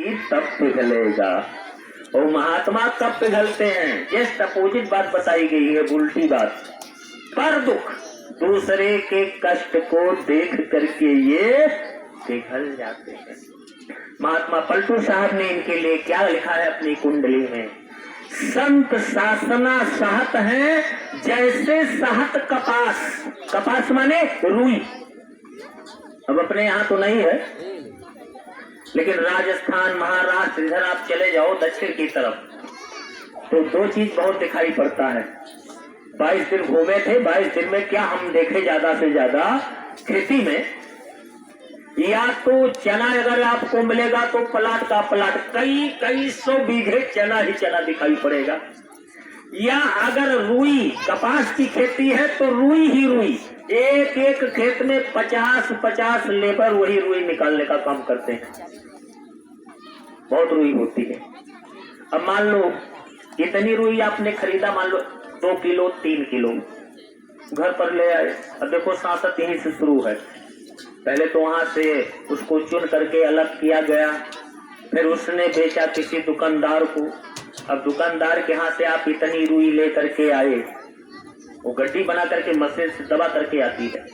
जाएगी तब पिघलेगा। और महात्मा कब पिघलते हैं? जस्ट अपोजिट बात बताई गई है, उल्टी बात। पर दुख दूसरे के कष्ट को देख करके ये पिघल जाते हैं। महात्मा पलटू साहब ने इनके लिए क्या लिखा है अपनी कुंडली में? संत शासना सहत है जैसे सहत कपास। कपास माने रुई। अब अपने यहाँ तो नहीं है, लेकिन राजस्थान, महाराष्ट्र, इधर आप चले जाओ दक्षिण की तरफ, तो दो चीज बहुत दिखाई पड़ता है। 22 दिन घूमे थे, 22 दिन में क्या हम देखे ज्यादा से ज्यादा खेती में, या तो चना अगर आपको मिलेगा तो प्लाट का प्लाट, कई सौ बीघे चना ही चना दिखाई पड़ेगा। या अगर रुई कपास की खेती है तो रुई ही रुई, एक एक खेत में 50-50 लेबर वही रुई निकालने का काम करते हैं। बहुत रुई होती है। अब मान लो इतनी रुई आपने खरीदा, मान लो 2 किलो 3 किलो घर पर ले आए। अब देखो सांसत यहीं से शुरू है। पहले तो वहां से उसको चुन करके अलग किया गया, फिर उसने बेचा किसी दुकानदार को। अब दुकानदार के यहाँ से आप इतनी रुई ले करके आए, वो गड्डी बना करके मशीन से दबा करके आती है।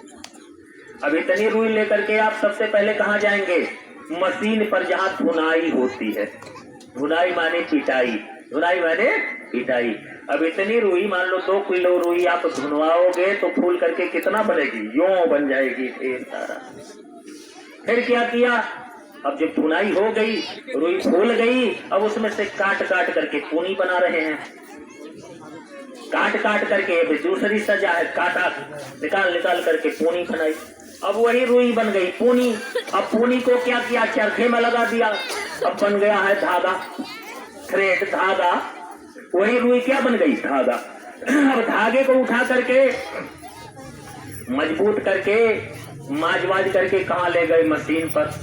अब इतनी रुई लेकर के आप सबसे पहले कहाँ जाएंगे? मशीन पर, जहाँ धुनाई होती है। धुनाई माने पिटाई, धुनाई माने पिटाई। अब इतनी रुई, मान लो 2 किलो रुई आप धुनवाओगे तो फूल करके कितना बनेगी? यूं बन जाएगी ढेर सारा। फिर क्या किया? अब जब धुनाई हो गई, रुई फूल गई, अब उसमें से काट काट करके पूनी बना रहे हैं। काट काट करके दूसरी सजा है, काटा निकाल निकाल करके पूनी बनाई। अब वही रुई बन गई पूनी। अब पूनी को क्या किया? चरखे में लगा दिया। अब बन गया है धागा, थ्रेड, धागा। वही रुई क्या बन गई? धागा। अब धागे को उठा करके मजबूत करके माजवाज करके कहाँ ले गए? मशीन पर।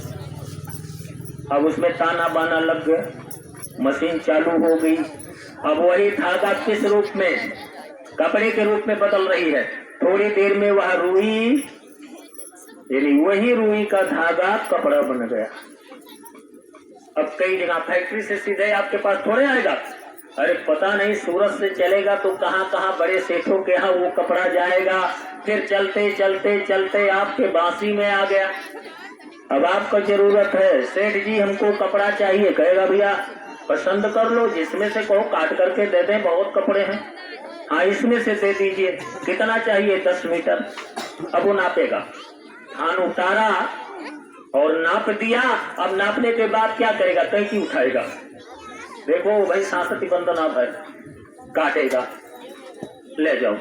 अब उसमें ताना बाना लग गया, मशीन चालू हो गई। अब वही धागा किस रूप में? कपड़े के रूप में बदल रही है। थोड़ी देर में वह रुई, यानी वही रुई का धागा कपड़ा बन गया। अब कई जगह फैक्ट्री से सीधे आपके पास थोड़े आएगा, अरे पता नहीं सूरत से चलेगा तो कहाँ कहाँ बड़े सेठों के यहाँ वो कपड़ा जाएगा। फिर चलते चलते चलते आपके बांसी में आ गया। अब आपको जरूरत है, सेठ जी हमको कपड़ा चाहिए, कहेगा भैया पसंद कर लो, जिसमें से कहो काट करके दे दें, बहुत कपड़े हैं। हाँ इसमें से दे दीजिए, कितना चाहिए? 10 मीटर। अब वो नापेगा, धान उतारा और नाप दिया। अब नापने के बाद क्या करेगा? कैंची उठाएगा, देखो भाई सांसती बंधना है, काटेगा, ले जाओ।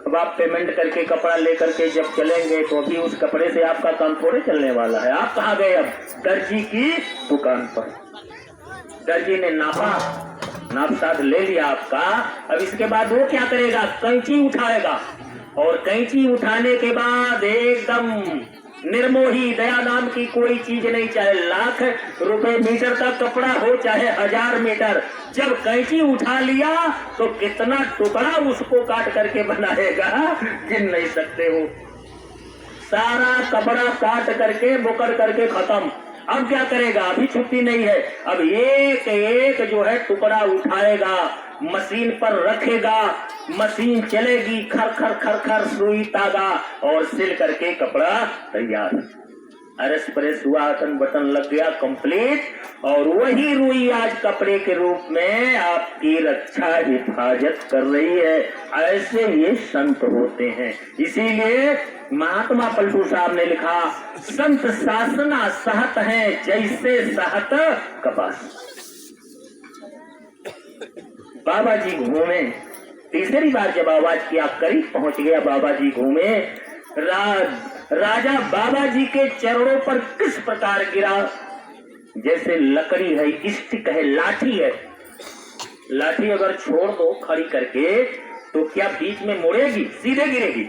अब आप पेमेंट करके कपड़ा लेकर के जब चलेंगे तो अभी उस कपड़े से आपका काम थोड़े चलने वाला है। आप कहाँ गए? अब दर्जी की दुकान पर। दर्जी ने नापा, नाप साध ले लिया आपका। अब इसके बाद वो क्या करेगा? कैंची उठाएगा, और कैंची उठाने के बाद एकदम निर्मोही, दया नाम की कोई चीज नहीं, चाहे लाख रुपए मीटर का कपड़ा हो चाहे 1000 मीटर, जब कैंची उठा लिया तो कितना टुकड़ा उसको काट करके बनाएगा गिन नहीं सकते हो। सारा कपड़ा काट करके बुकड़ करके खत्म। अब क्या करेगा? अभी छुट्टी नहीं है। अब एक एक जो है टुकड़ा उठाएगा, मशीन पर रखेगा, मशीन चलेगी, खर खर खर खर, सुई तागा, और सिल करके कपड़ा तैयार। अरस परेस हुआ, बटन बटन लग गया, कंप्लीट। और वही रुई आज कपड़े के रूप में आपकी रक्षा हिफाजत कर रही है। ऐसे ये संत होते हैं। इसीलिए महात्मा पलटू साहब ने लिखा, संत शासना सहत है जैसे सहत कपास। बाबा जी घूमे, तीसरी बार जब आवाज किया, करीब पहुंच गया बाबा जी घूमे। राजा बाबा जी के चरणों पर किस प्रकार गिरा? जैसे लकड़ी है, स्टिक है, लाठी है। लाठी अगर छोड़ दो खड़ी करके तो क्या बीच में मुड़ेगी? सीधे गिरेगी।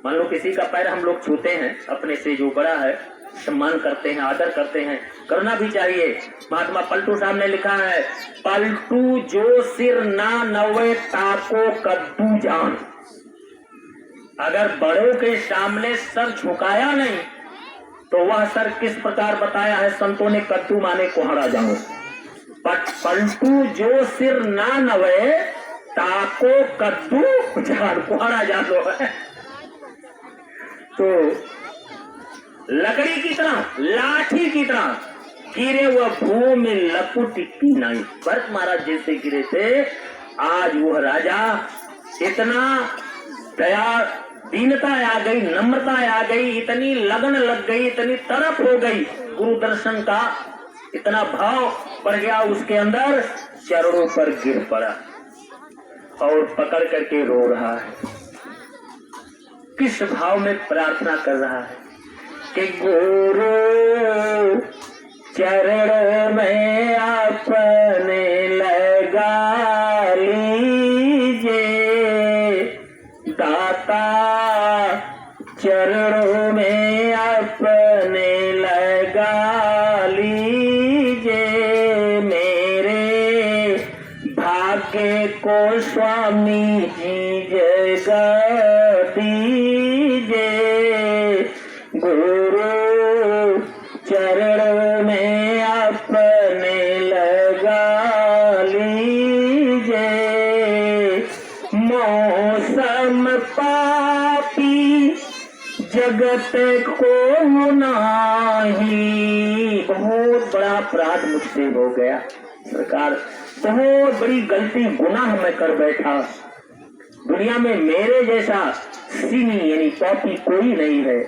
मान लो किसी का पैर हम लोग छूते हैं, अपने से जो बड़ा है सम्मान करते हैं, आदर करते हैं, करना भी चाहिए। महात्मा पलटू साहब ने लिखा है, पलटू जो सिर ना नवे ताको कद्दू जान। अगर बड़ों के सामने सर झुकाया नहीं तो वह सर किस प्रकार बताया है संतों ने, कद्दू माने कोहड़ा जाऊं, पलटू जो सिर ना नवे, ताको कद्दू जान, कोहड़ा जानो है। तो लकड़ी की तरह, लाठी की तरह गिरे वह भूमि में लपुट की नहीं, भरत महाराज जैसे गिरे थे। आज वह राजा इतना दया दीनता आ गई, नम्रता आ गई, इतनी लगन लग गई, इतनी तरफ हो गई गुरु दर्शन का, इतना भाव बढ़ गया उसके अंदर, चरणों पर गिर पड़ा और पकड़ करके रो रहा है। किस भाव में प्रार्थना कर रहा है कि गुरु चरण में अपने लगा लीजिए, दाता चरणों में अपने लगा लीजिए, मेरे भाग्य को स्वामी जी जगा दीजिए, गुरु चरण में अपने लगा लीजिए, मौसम पापी जगत को नाही, बहुत बड़ा अपराध मुझसे हो गया सरकार, बहुत बड़ी गलती गुनाह मैं कर बैठा, दुनिया में मेरे जैसा सिनी यानी पापी कोई नहीं है,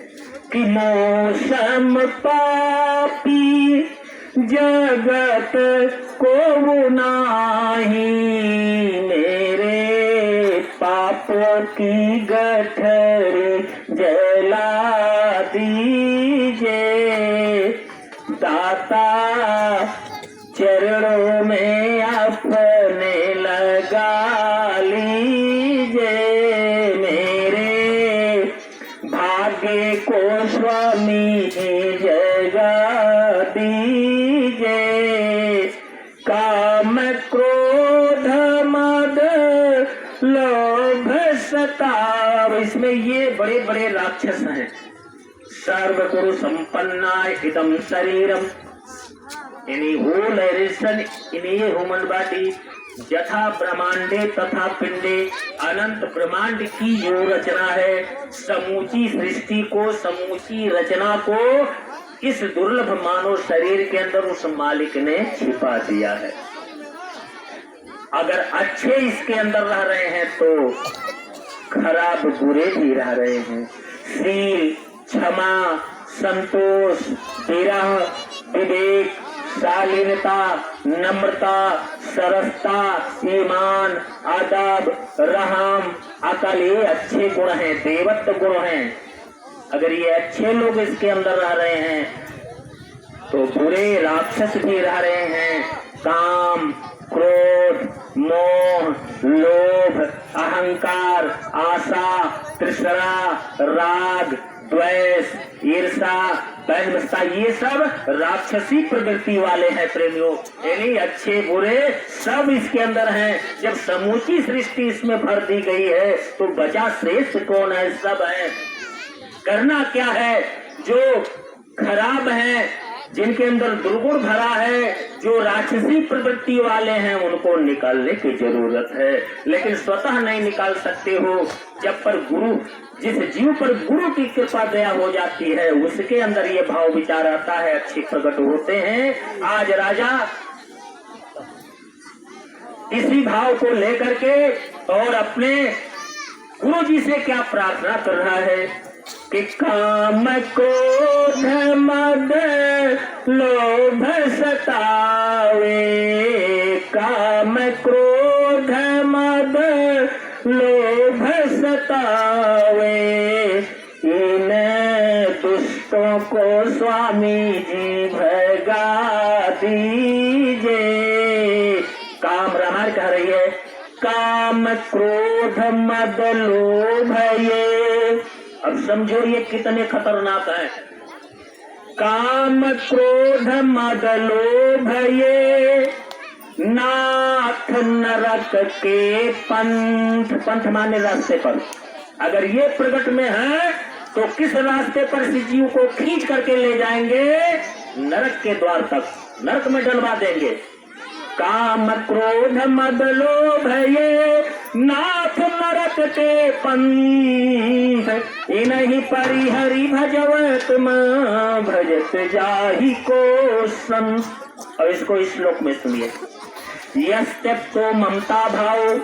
कि मौसम पापी जगत को नाही, मेरे पापों की गठरी जला दीजिए, दाता चरणों में अपने लगा लीजिए, मेरे भाग्य को स्वामी जी जगा दीजिए, काम क्रोध मद लोभ सताव, इसमें ये बड़े बड़े राक्षस हैं। सर्व गुरु संपन्ना इदम शरीरम, any whole relation in a human body, यथा ब्रह्मांडे तथा पिंडे, अनंत ब्रह्मांड की जो रचना है, समूची सृष्टि को, समूची रचना को इस दुर्लभ मानव शरीर के अंदर उस मालिक ने छिपा दिया है। अगर अच्छे इसके अंदर रह रहे हैं तो खराब बुरे भी रह रहे हैं। शील, क्षमा, संतोष, विरह, विवेक, शालीनता, नम्रता, सरसता, ईमान, अदब, रहम, अकल, ये अच्छे गुण हैं, देवत्व गुण हैं। अगर ये अच्छे लोग इसके अंदर रह रहे हैं तो बुरे राक्षस भी रह रहे हैं। काम, क्रोध, मोह, लोभ, अहंकार, आशा, तृष्णा, राग, द्वेष, ईर्षा, वैमनस्यता, ये सब राक्षसी प्रवृत्ति वाले हैं प्रेमियों। यानी अच्छे बुरे सब इसके अंदर हैं। जब समूची सृष्टि इसमें भर दी गई है तो बचा श्रेष्ठ कौन है? सब है। करना क्या है? जो खराब है, जिनके अंदर दुर्गुण भरा है, जो राक्षसी प्रवृत्ति वाले हैं, उनको निकालने की जरूरत है। लेकिन स्वतः नहीं निकाल सकते हो। जब पर गुरु, जिस जीव पर गुरु की कृपा दया हो जाती है, उसके अंदर ये भाव विचार आता है, अच्छे प्रकट होते हैं। आज राजा इसी भाव को लेकर के और अपने गुरु जी से क्या प्रार्थना कर रहा है कि काम, क्रोध, मद, लोभ सतावे, काम, क्रोध, मद, लोभ सतावे, इन दुष्टों को स्वामी जी भगा दीजिए। काम, रामायण कह रही है, काम, क्रोध, मद, लोभ, ये अब समझो ये कितने खतरनाक है। काम, क्रोध, मद, लोभ, ये नाथ नरक के पंथ, पंथ माने रास्ते पर, अगर ये प्रगट में है तो किस रास्ते पर शिव जी को खींच करके ले जाएंगे? नरक के द्वार तक, नरक में डलवा देंगे। काम क्रोध मद लोभ ये नाथ नरक के पंथ, इन्हीं परिहरि भजवत भजत जाहि को संत। और इसको इस श्लोक में सुनिए। यस्त्यक्तो ममता भाव,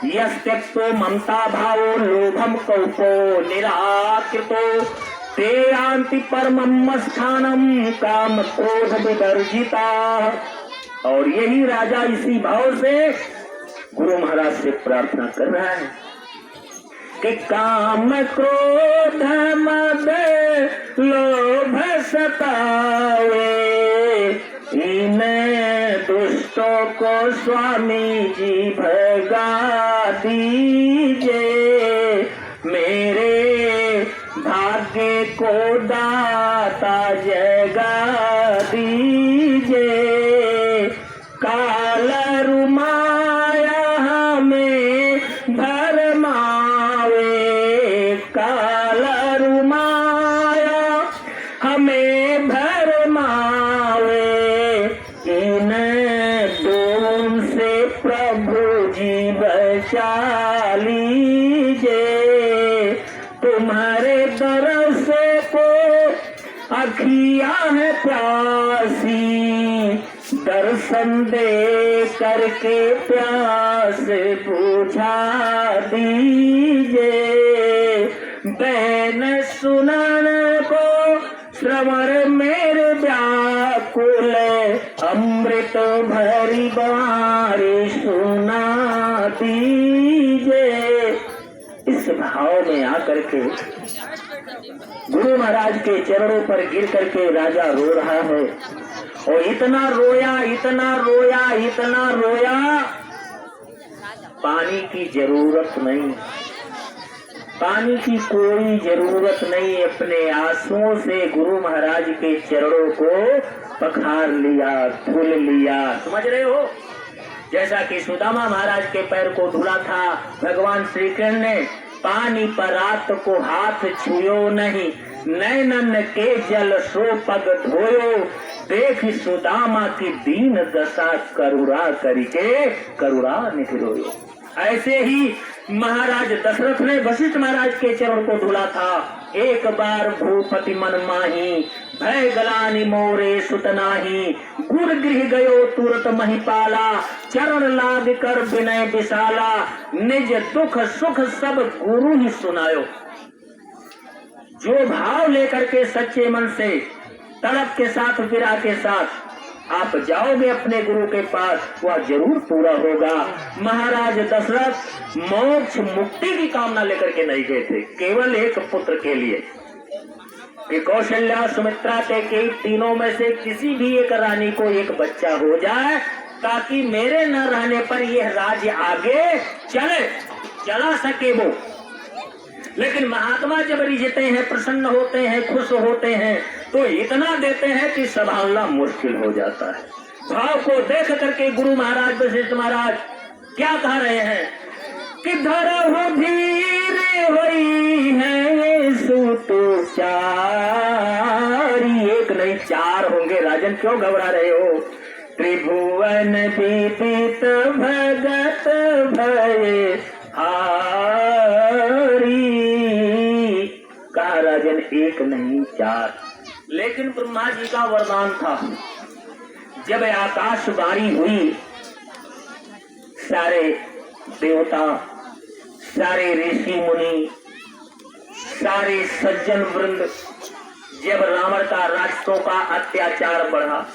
यस्त्यक्तो ममता भावो लोभम कौपो निराकृतो ते यान्ति परमं स्थानम काम क्रोध विवर्जिता। और यही राजा इसी भाव से गुरु महाराज से प्रार्थना कर रहा है कि काम क्रोध मद लोभ सतावे, इन दुष्टों को स्वामी जी भगा दीजिए, मेरे भाग्य को दाता जगा दीजिए। काल रुमाया हमें भरमावे, काल रुमाया हमें भरमावे, इन दोनों से प्रभु जी बचा लीजिए। तुम्हारे दरस को अखियां है प्यासी, दर्शन दे करके प्यास बुझा दीजिए। बैन सुनन को श्रवण मेरे व्याकुल, अमृत भरी बारी सुना दीजिए। इस भाव में आकर के गुरु महाराज के चरणों पर गिर करके राजा रो रहा है। और इतना रोया, इतना रोया, इतना रोया, पानी की जरूरत नहीं, पानी की कोई जरूरत नहीं। अपने आंसुओं से गुरु महाराज के चरणों को पखार लिया, धुल लिया। समझ रहे हो? जैसा कि सुदामा महाराज के पैर को धुला था भगवान श्री कृष्ण ने, पानी पर रात को हाथ छुयो नहीं, नैनन के जल सो पग धोयो, देख सुदामा की दीन दशा करुणा करके करुणा निकलोयो। ऐसे ही महाराज दशरथ ने वशिष्ठ महाराज के चरण को धुला था। एक बार भूपति मन माही, भय गलानी मोरे सुतनाही, गुर गृह गयो तुरत महिपाला, चरण लाग कर विनय विशाला, निज दुख सुख सब गुरु ही सुनायो। जो भाव लेकर के सच्चे मन से, तड़प के साथ, विरह के साथ आप जाओगे अपने गुरु के पास, वह जरूर पूरा होगा। महाराज दशरथ मोक्ष मुक्ति की कामना लेकर के नहीं गए थे, केवल एक पुत्र के लिए कि कौशल्या सुमित्रा के तीनों में से किसी भी एक रानी को एक बच्चा हो जाए, ताकि मेरे न रहने पर यह राज्य आगे चला सके वो। लेकिन महात्मा जब रिझते हैं, प्रसन्न होते हैं, खुश होते हैं, तो इतना देते हैं कि संभालना मुश्किल हो जाता है। भाव को देख करके गुरु महाराज वशिष्ठ महाराज क्या कह रहे हैं कि धरहु धीरे हुई है सुतु चारी। एक नहीं, चार होंगे। राजन क्यों घबरा रहे हो? त्रिभुवन विदित भगत भय हारी। कहा राजन एक नहीं चार। लेकिन ब्रह्मा जी का वरदान था, जब आकाशवाणी हुई, सारे देवता, सारे ऋषि मुनि, सारे सज्जन वृंद, जब रावण का राक्षसों का अत्याचार बढ़ा,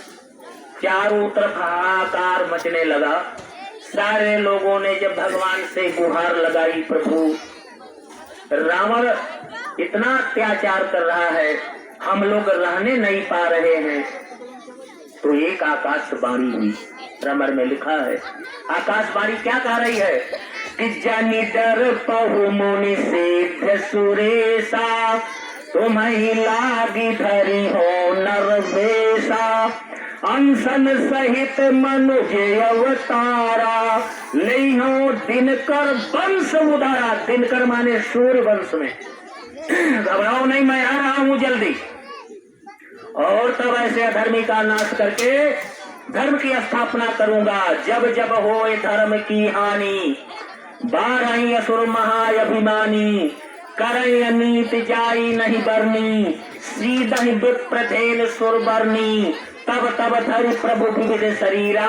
चारों तरफ हाहाकार मचने लगा, सारे लोगों ने जब भगवान से गुहार लगाई, प्रभु रावण इतना अत्याचार कर रहा है, हम लोग रहने नहीं पा रहे हैं, तो एक आकाशवाणी हुई। रामायण में लिखा है, आकाशवाणी क्या कह रही है कि जानी डर पहु मुनि सिद्ध सुरेशा, तुम्हें लागी धरी हो नरवेशा, अंसन सहित मनुज अवतारा, लेहो दिनकर वंश उदारा। दिनकर माने सूर्य वंश में घबराओ नहीं, मैं आ रहा हूं जल्दी। और तब ऐसे अधर्मी का नाश करके धर्म की स्थापना करूंगा। जब जब होए धर्म की हानि, बारही असुर महाअभिमानी, करई अनीत जाई नहीं बरनी, सीधहि विप्रधेन सुर बरनी, तब तब धरि प्रभु विविध शरीरा,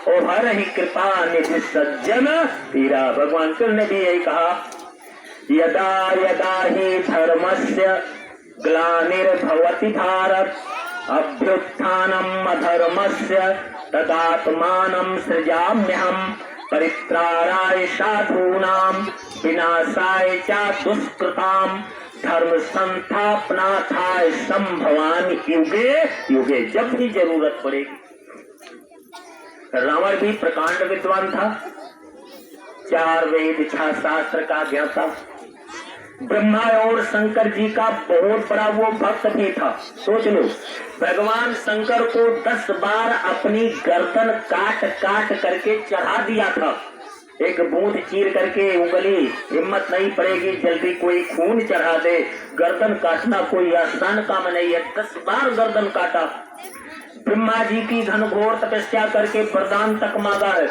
ओ हर ही कृपा निधि सज्जन पीरा। भगवान कृष्ण ने भी यही कहा, यदा यदा ही धर्मस्य ग्लानिर्भवति भारत, अभ्युत्थानम् अधर्मस्य तदात्मानं सृजाम्यहम्, परित्राणाय साधूनां विनाशाय च दुष्कृताम्, धर्म संस्थापनार्थाय संभवामि युगे युगे। जब भी जरूरत पड़ेगी। रावण भी प्रकांड विद्वान था, 4 वेद 6 शास्त्र का ज्ञाता, ब्रह्मा और शंकर जी का बहुत बड़ा वो भक्त भी था। सोच लो, भगवान शंकर को 10 बार अपनी गर्दन काट काट करके चढ़ा दिया था। एक बूंद चीर करके उंगली, हिम्मत नहीं पड़ेगी जल्दी कोई खून चढ़ा दे। गर्दन काटना कोई आसान काम नहीं है, 10 बार गर्दन काटा। ब्रह्मा जी की घनघोर तपस्या करके वरदान तक मांगा है।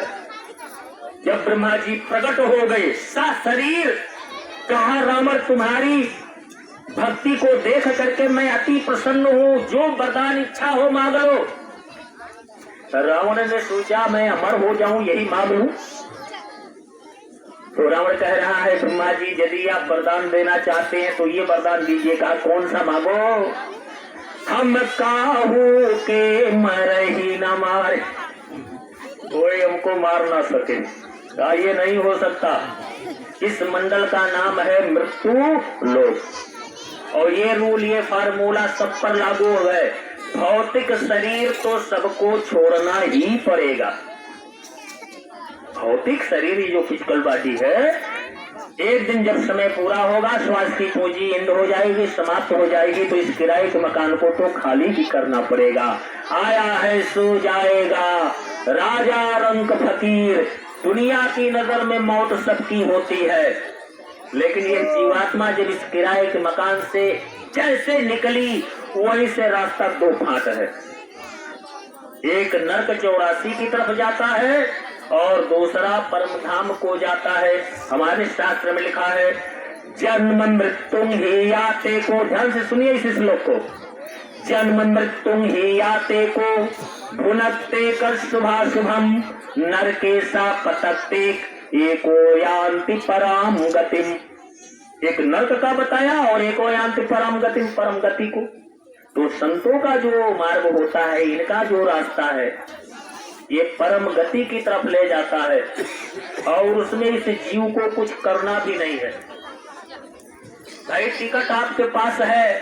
जब ब्रह्मा जी प्रकट हो गए, सा शरीर कहा, रावण तुम्हारी भक्ति को देख करके मैं अति प्रसन्न हूँ, जो वरदान इच्छा हो मांग लो। रावण ने सोचा मैं अमर हो जाऊं, यही मांग लूं। तो रावण कह रहा है, ब्रह्मा जी यदि आप वरदान देना चाहते हैं तो ये वरदान दीजिएगा। कौन सा मांगो? हम काहू के मरही न मारे, कोई हमको मार ना सके। ये नहीं हो सकता। इस मंडल का नाम है मृत्यु लोक, और ये रूल, ये फार्मूला सब पर लागू है। भौतिक शरीर तो सबको छोड़ना ही पड़ेगा। भौतिक शरीर, ये जो फिजिकल बॉडी है, एक दिन जब समय पूरा होगा, श्वास की पूंजी एंड हो जाएगी, समाप्त हो जाएगी, तो इस किराए के मकान को तो खाली ही करना पड़ेगा। आया है सो जाएगा, राजा रंक फकीर। दुनिया की नजर में मौत सबकी होती है, लेकिन ये जीवात्मा जब इस किराए के मकान से जैसे निकली, वहीं से रास्ता 2 फांट है। एक नरक 84 की तरफ जाता है और दूसरा परम धाम को जाता है। हमारे शास्त्र में लिखा है, जन्म मृत्यु ही याते को, ध्यान से सुनिए इस श्लोक को, जन्म मृत्यु ही याते को, भुनकते कर शुभाशुभम, नरके सा पतकते एको यान्ति परम गतिम। एक नरक का बताया और एको यान्ति परम गतिम, परम गति को। तो संतों का जो मार्ग होता है, इनका जो रास्ता है, ये परम गति की तरफ ले जाता है, और उसमें इस जीव को कुछ करना भी नहीं है। भाई टिकट आपके पास है,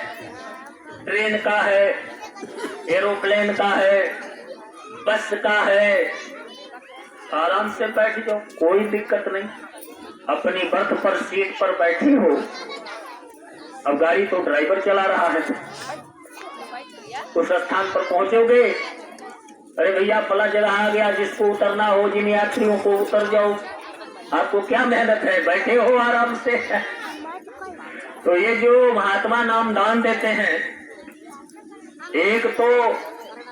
ट्रेन का है, एरोप्लेन का है, बस का है, आराम से बैठ जाओ, कोई दिक्कत नहीं। अपनी बर्थ पर, सीट पर बैठी हो। अब गाड़ी तो ड्राइवर चला रहा है। उस स्थान पर पहुंचोगे, अरे भैया फला जगह आ गया, जिसको उतरना हो, जिन यात्रियों को उतर जाओ, आपको क्या मेहनत है, बैठे हो आराम से। तो ये जो महात्मा नाम दान देते हैं, एक तो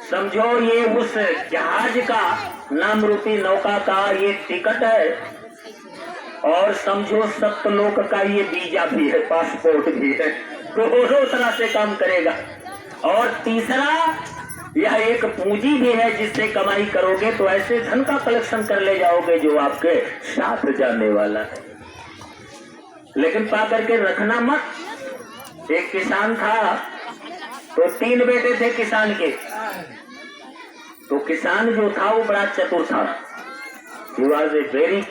समझो ये उस जहाज का, नाम रूपी नौका का ये टिकट है, और समझो सप्तलोक का ये वीजा भी है, पासपोर्ट भी है। तो दोनों तरह से काम करेगा। और तीसरा, यह एक पूंजी भी है, जिससे कमाई करोगे तो ऐसे धन का कलेक्शन कर ले जाओगे जो आपके साथ जाने वाला है। लेकिन पा करके रखना मत। एक किसान था, तो 3 बेटे थे किसान के। तो किसान जो था वो बड़ा चतुर था। He was a very